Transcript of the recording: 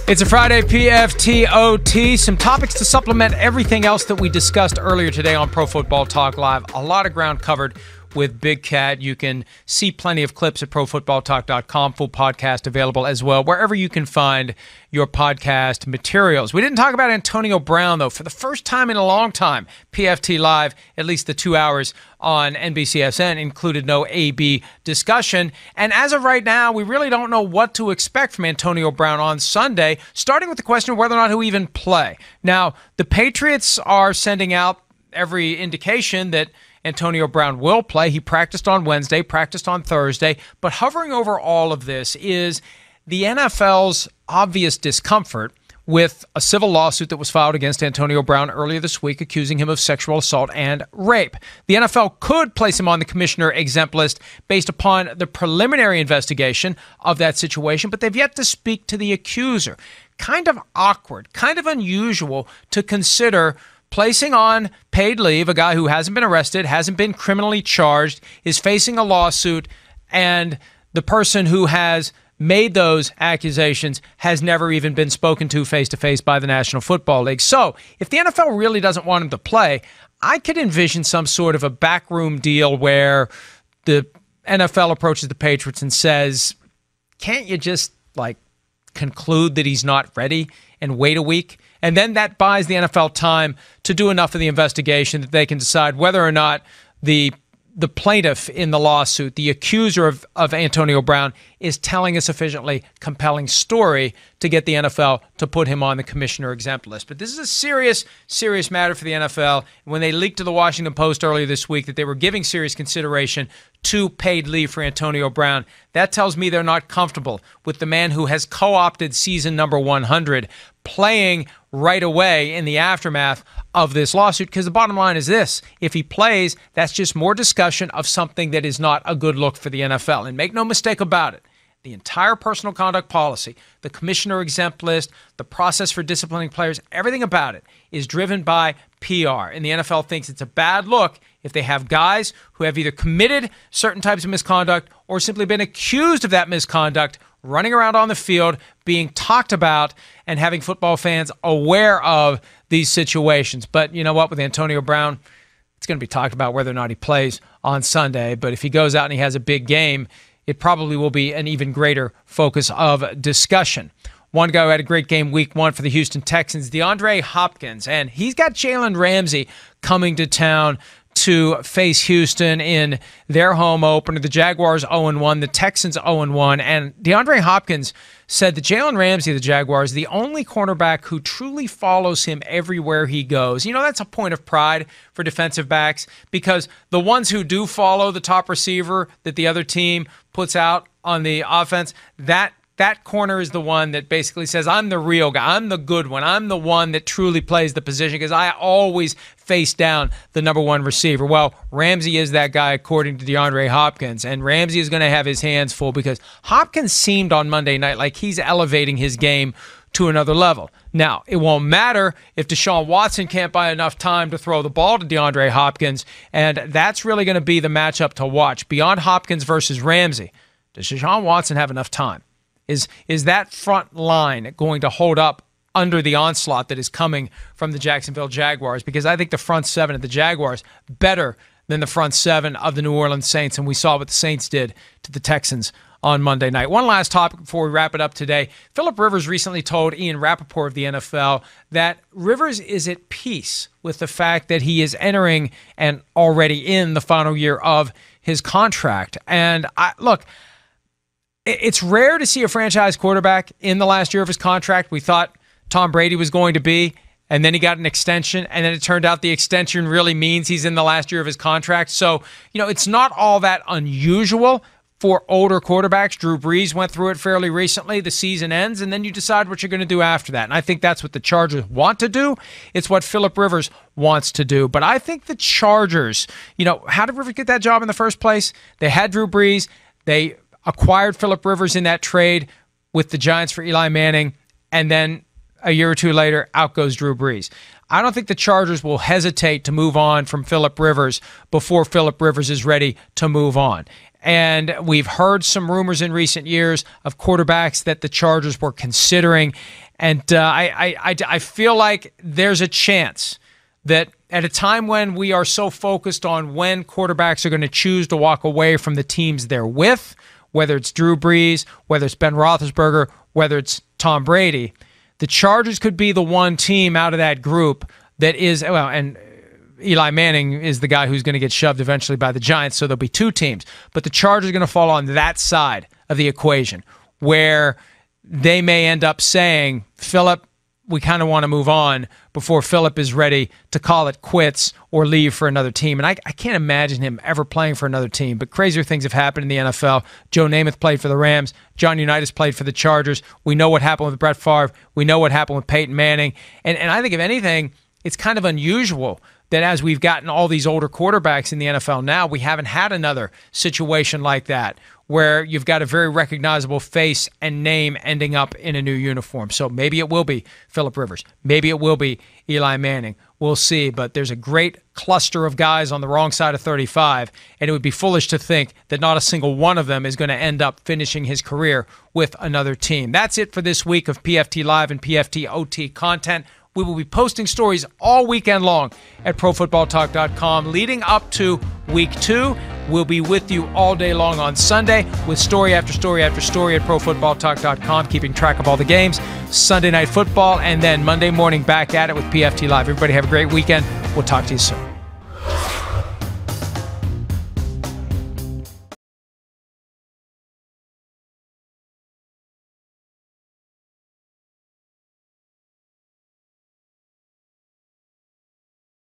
It's a Friday PFT OT. Some topics to supplement everything else that we discussed earlier today on Pro Football Talk Live. A lot of ground covered with Big Cat. You can see plenty of clips at profootballtalk.com. Full podcast available as well, wherever you can find your podcast materials. We didn't talk about Antonio Brown, though. For the first time in a long time, PFT Live, at least the 2 hours on NBCSN, included no AB discussion. And as of right now, we really don't know what to expect from Antonio Brown on Sunday, starting with the question of whether or not he'll even play. Now, the Patriots are sending out every indication that Antonio Brown will play. He practiced on Wednesday, practiced on Thursday. But hovering over all of this is the NFL's obvious discomfort with a civil lawsuit that was filed against Antonio Brown earlier this week, accusing him of sexual assault and rape. The NFL could place him on the commissioner exempt list based upon the preliminary investigation of that situation, but they've yet to speak to the accuser. Kind of awkward, kind of unusual to consider placing on paid leave a guy who hasn't been arrested, hasn't been criminally charged, is facing a lawsuit, and the person who has made those accusations has never even been spoken to face-to-face by the National Football League. So if the NFL really doesn't want him to play, I could envision some sort of a backroom deal where the NFL approaches the Patriots and says, can't you just, conclude that he's not ready and wait a week? And then that buys the NFL time to do enough of the investigation that they can decide whether or not the plaintiff in the lawsuit, the accuser of Antonio Brown, is telling a sufficiently compelling story to get the NFL to put him on the commissioner exempt list. But this is a serious, serious matter for the NFL. When they leaked to the Washington Post earlier this week that they were giving serious consideration to paid leave for Antonio Brown, that tells me they're not comfortable with the man who has co-opted season number 100 playing right away in the aftermath of this lawsuit, because the bottom line is this: if he plays, that's just more discussion of something that is not a good look for the NFL. And make no mistake about it, the entire personal conduct policy, the commissioner exempt list, the process for disciplining players, everything about it is driven by PR. And the NFL thinks it's a bad look if they have guys who have either committed certain types of misconduct or simply been accused of that misconduct running around on the field, being talked about, and having football fans aware of these situations. But you know what? With Antonio Brown, it's going to be talked about whether or not he plays on Sunday. But if he goes out and he has a big game, it probably will be an even greater focus of discussion. One guy who had a great game week one for the Houston Texans, DeAndre Hopkins, and he's got Jalen Ramsey coming to town to face Houston in their home opener. The Jaguars 0-1, the Texans 0-1, and DeAndre Hopkins said that Jalen Ramsey of the Jaguars is the only cornerback who truly follows him everywhere he goes. You know, that's a point of pride for defensive backs, because the ones who do follow the top receiver that the other team puts out on the offense, that corner is the one that basically says, I'm the real guy, I'm the good one, I'm the one that truly plays the position, because I always face down the number one receiver. Well, Ramsey is that guy, according to DeAndre Hopkins, and Ramsey is going to have his hands full, because Hopkins seemed on Monday night like he's elevating his game to another level. Now, it won't matter if Deshaun Watson can't buy enough time to throw the ball to DeAndre Hopkins, and that's really going to be the matchup to watch. Beyond Hopkins versus Ramsey, does Deshaun Watson have enough time? Is that front line going to hold up under the onslaught that is coming from the Jacksonville Jaguars? Because I think the front seven of the Jaguars better than the front seven of the New Orleans Saints, and we saw what the Saints did to the Texans on Monday night. One last topic before we wrap it up today. Philip Rivers recently told Ian Rappaport of the NFL that Rivers is at peace with the fact that he is entering and already in the final year of his contract. And look, it's rare to see a franchise quarterback in the last year of his contract. We thought Tom Brady was going to be, and then he got an extension, and then it turned out the extension really means he's in the last year of his contract. So, it's not all that unusual for older quarterbacks. Drew Brees went through it fairly recently. The season ends, and then you decide what you're going to do after that. And I think that's what the Chargers want to do. It's what Philip Rivers wants to do. But I think the Chargers, how did Rivers get that job in the first place? They had Drew Brees. They acquired Philip Rivers in that trade with the Giants for Eli Manning, and then a year or two later, out goes Drew Brees. I don't think the Chargers will hesitate to move on from Philip Rivers before Philip Rivers is ready to move on. And we've heard some rumors in recent years of quarterbacks that the Chargers were considering. And I feel like there's a chance that at a time when we are so focused on when quarterbacks are going to choose to walk away from the teams they're with, whether it's Drew Brees, whether it's Ben Roethlisberger, whether it's Tom Brady, the Chargers could be the one team out of that group that is, well, and Eli Manning is the guy who's going to get shoved eventually by the Giants, so there'll be two teams. But the Chargers are going to fall on that side of the equation where they may end up saying, Philip, we kind of want to move on before Philip is ready to call it quits or leave for another team. And I can't imagine him ever playing for another team, but crazier things have happened in the NFL. Joe Namath played for the Rams. John Unitas played for the Chargers. We know what happened with Brett Favre. We know what happened with Peyton Manning. And I think, if anything, it's kind of unusual that as we've gotten all these older quarterbacks in the NFL now, we haven't had another situation like that where you've got a very recognizable face and name ending up in a new uniform. So maybe it will be Phillip Rivers. Maybe it will be Eli Manning. We'll see. But there's a great cluster of guys on the wrong side of 35, and it would be foolish to think that not a single one of them is going to end up finishing his career with another team. That's it for this week of PFT Live and PFT OT content. We will be posting stories all weekend long at ProFootballTalk.com leading up to Week 2. We'll be with you all day long on Sunday with story after story after story at ProFootballTalk.com, keeping track of all the games, Sunday Night Football, and then Monday morning back at it with PFT Live. Everybody have a great weekend. We'll talk to you soon.